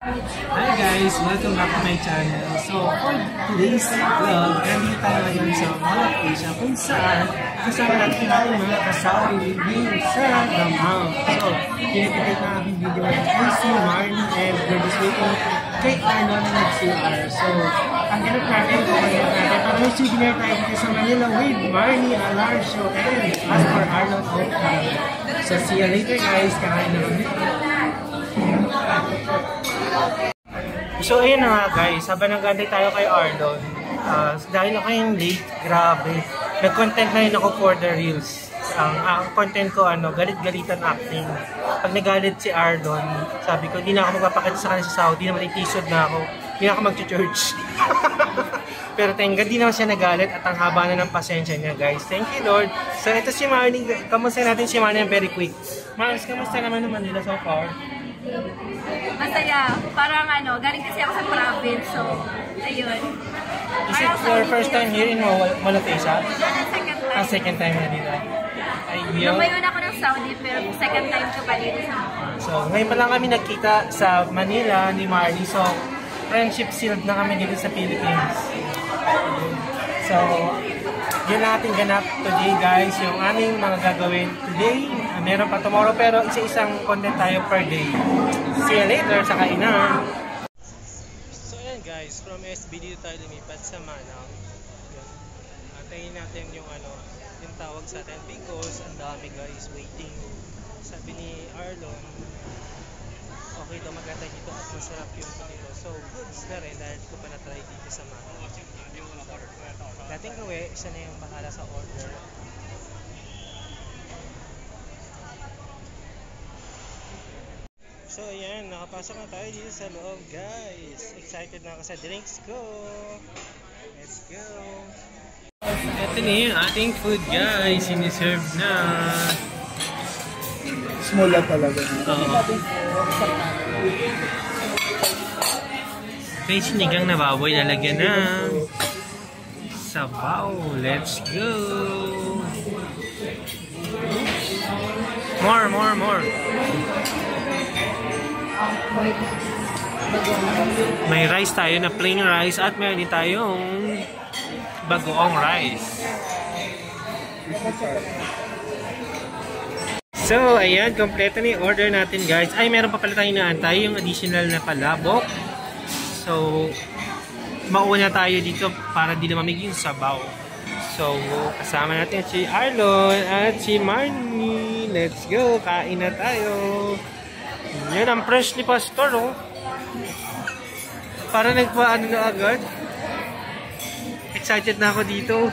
Hi guys! Welcome back to my channel. So for today's vlog, nandito tayo ngayon sa Mall of Asia kung saan kasama natin ang mga kasaway review sa Davao. So, pinipigay na aking video ngayon ay si Marnie and we're just waiting kay Arnon na nag-CR. So, ang ganap natin, kumalit natin. Para may souvenir tayo dito sa Manila with Marnie Alar Show and as for Arnon Oakland. So, see you later guys. Kakain na kami. So ayun na nga guys, habang nag-antay tayo kay Arlon, dahil ako yung late, grabe. Nag-content na yun ako for the reels. Ang content ko, galit-galitan acting. Pag nagalit si Arlon, sabi ko, hindi na ako magpapakita sa kanya sa Saudi, naman itisod na ako, hindi na ako mag-church. Pero thank God, di naman siya nagalit at ang haba na ng pasensya niya guys. Thank you Lord. So ito si Marnie, kamusta natin si Marnie very quick. Mars, kamusta naman ng Manila so far? Masaya. Parang galing kasi ako sa province, so ayun. Is it your first time here in Mall of Asia? Second time. Second time na dito. Lumayon ako ng Saudi, pero second time ko pa dito sa So, ngayon pa lang kami nagkita sa Manila ni Marnie. So, friendship sealed na kami dito sa Philippines. So, yun lang ating ganap today guys. Yung aming mga gagawin today. Meron pa tomorrow pero isa-isang content tayo per day. See you later sa kainan. So ayan guys, from SB dito tayo lumipat sa Manang. Antayin natin yung yung tawag sa atin because ang dami guys waiting. Sabi ni Arlon, okay daw mag-atay dito at masarap yung dito. So goods na rin dahil ko pa na-try dito sa Manang. Dating uwi, isa na yung bahala sa order. So ayan, nakapasok na tayo dito sa loob guys. Excited na ako sa drinks ko. Let's go! Ito na yung ating food guys. Siniserve na. Small lang talaga. May sinigang na baboy lalagyan na sabaw. Let's go! More! May rice tayo na plain rice at meron din tayong bagoong rice. So, ayan, kompleto na yung order natin guys. Ay, meron pa pala tayong inaantay, yung additional na palabok. So, mauna tayo dito para di lumamig yung sabaw. So, kasama natin si Arlon at si Marnie. Let's go, kain na tayo. Yan ang fresh ni Pastor, oh. Para nagpaano na agad. Excited na ako dito.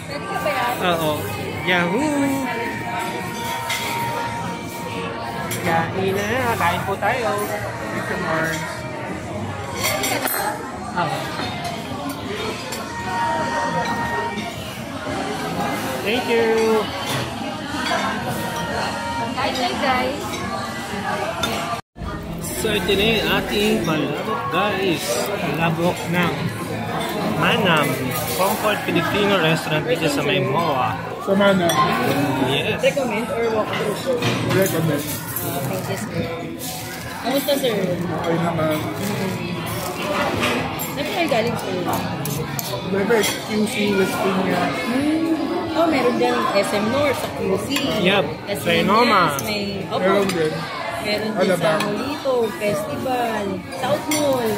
Pwede ka ba yan? Oo. Yahoo! Kain na. Kain po tayo. Mr. Mars. Oo. Thank you! Kain tayo guys. So ito na yung ating palabok guys. Palabok ng Manam Comfort Filipino Restaurant dito sa may MOA. Sa Manam? Yes. Recommend or walkthrough? Recommend. Thank you sir. Kamusta sir? Okay naman. Saan kayo galing sir? Never QC listing niya. Oh, meron din SM North sa QC. Yep. SM Renoma. Yes, may... Meron din. Meron din sa Molito, Festival, South Mall.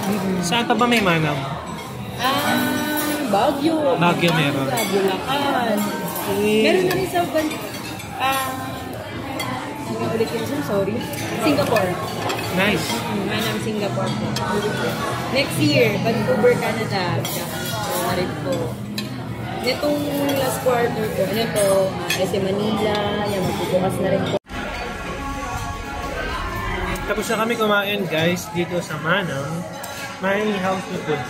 Saan pa ba may Manam? Baguio. Baguio meron. Bulacan. Meron na rin sa ulit yun, sorry. Singapore. Nice. Manam Singapore po. Next year, Vancouver, Canada. Na rin po. Netong last quarter po, SM Manila, yan, magbubukas na rin po. Tapos na kami kumain guys dito sa Manam. May house to food.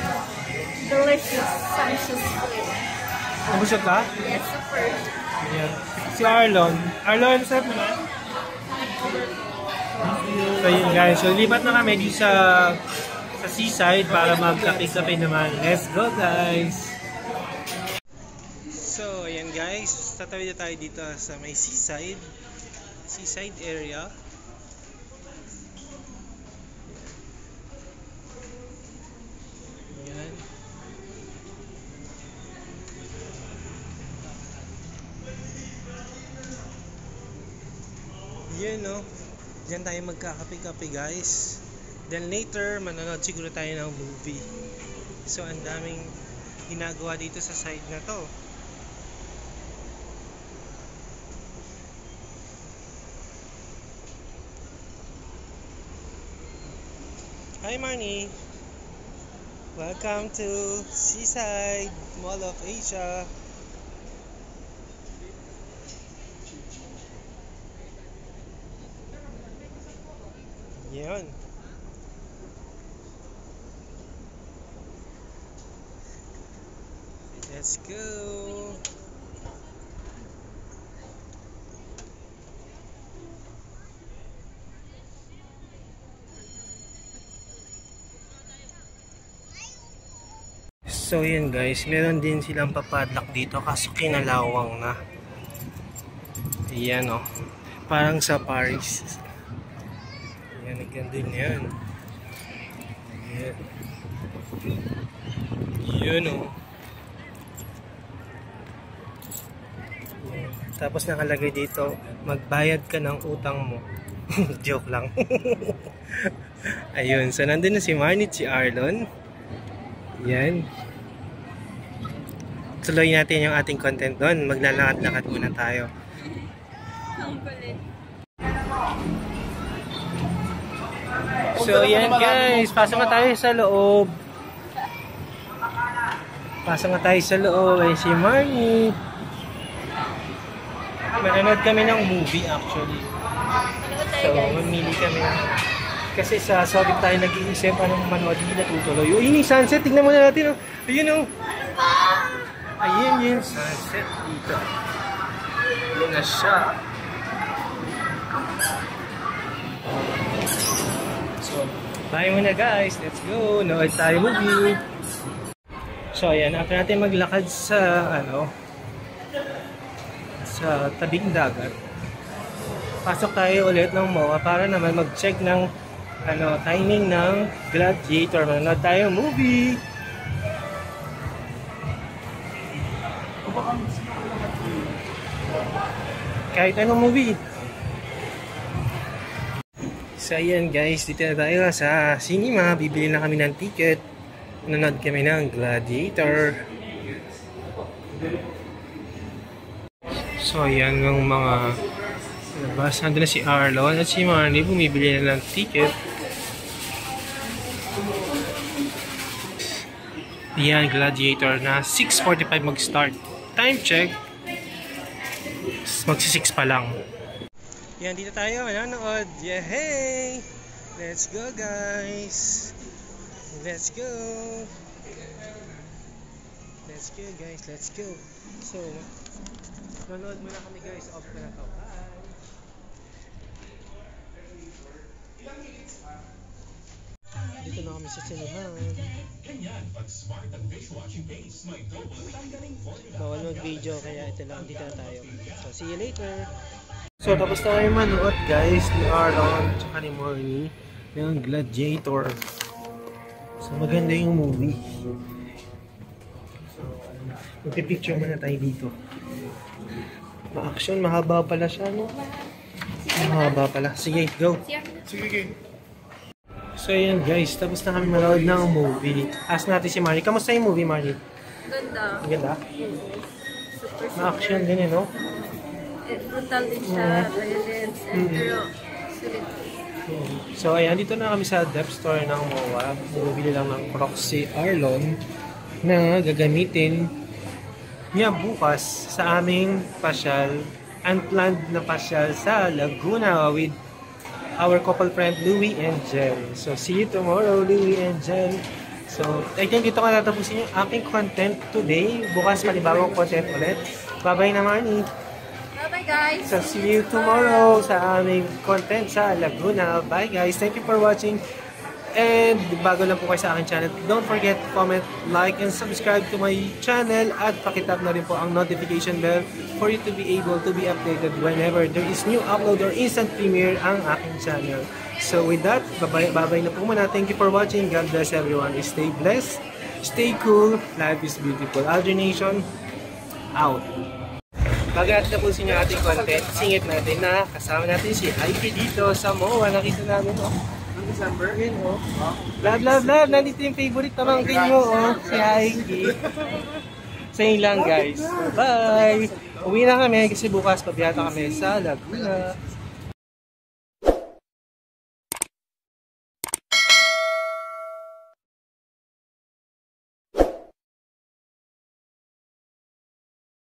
Delicious, sumptuous food. Nabusog ka? Yes, super. Yeah. Si Arlon. Arlon, sarap naman. So yun guys, so lipat na kami dito sa seaside para magkape-kape naman. Let's go guys! So ayan guys, tatawid na tayo dito sa may seaside area. Diyan tayo magkakape-kape guys. Then later, manonood siguro tayo ng movie. So, ang daming ginagawa dito sa side na to. Hi Marnie! Welcome to Seaside Mall of Asia. Yun. Let's go. So yun guys, meron din silang papadlock dito kaso kinalawang na. Ayan o. Parang sa Paris. Ayan, naganda din yan. Ayan. Yun o. Tapos nakalagay dito, magbayad ka ng utang mo. Joke lang. Ayun, so nandun na si Marnie at si Arlon. Yan. Tuloy natin yung ating content doon. Maglalakad-lakad muna tayo. So yan guys, pasok na tayo sa loob. Pasok na tayo sa loob. Ay si Marnie. Manonood kami ng movie actually. So mamili kami. Kasi sa Sobit tayo nag-iisip anong manood, hindi natutuloy. O yun yung sunset, tignan muna natin. Oh. Ayun o. Ayun yung sunset dito. Yun na siya. So, bye muna guys. Let's go. Nood tayo movie. So ayan, after natin maglakad sa sa tabing dagat, pasok tayo ulit ng MOA para naman mag-check ng timing ng Gladiator. Manonood tayo movie. Kahit anong movie. So ayan guys, dito na tayo sa cinema. Bibili na kami ng ticket. Manonood kami ng Gladiator. So ayan ng mga labas. Nandun na si Arlon at si Marnie. Bumibili na ng ticket. Ayan, Gladiator na 6:45 mag-start. Time check. Magsi-6 pa lang. Yan, dito tayo manonood. Yay! Let's go guys! Let's go! Let's go guys, let's go! So, manonood muna kami guys. Off ko na to. Bye! Dito na kami sa sinihan. Bawal mag-video kaya ito lang, dito na tayo. So, see you later! So, tapos tayo manood guys ni Arlon at ni Marnie ng Gladiator. So, maganda yung movie. So, magpipicture muna tayo dito. Ma-action, mahaba pala siya, no? Mahaba pala. Sige, go! Sige, game. So, ayan guys, tapos na kami manood ng movie. Ask natin si Marnie. Kamusta yung movie, Marnie? Ganda. Ganda? Super Ma-action din, no? Brutal din siya. Violence. Pero, sulit. So, ayan, dito na kami sa depth store ng MOA. Bumibili lang ng Crocs si Arlon na gagamitin niya bukas sa aming pasyal, unplanned na pasyal sa Laguna with our couple friend Louie and Jen. So, see you tomorrow, Louie and Jen. So, I think dito ka natapusin yung aking content today. Bukas panibagong content ulit. Bye-bye na, Marnie. Bye-bye guys! So, see you tomorrow sa aming content sa Laguna. Bye guys. Thank you for watching. And bago lang po kayo sa aking channel, don't forget to comment, like, and subscribe to my channel. At pakitap na rin po ang notification bell for you to be able to be updated whenever there is new upload or instant premiere ang aking channel. So with that, bye-bye na po muna. Thank you for watching. God bless everyone. Stay blessed. Stay cool. Life is beautiful. Aldrin Nation, out. Bagat na po sa inyo ating content, singit natin na kasama natin si Aiki dito sa MOA. Nakita namin, oh. Noong December, yun, oh. Love. Nandito yung favorite pamangkin mo, oh. Si Aiki. Sa inyo lang, guys. Bye! Uwi na kami kasi bukas pabiyata kami sa Laguna.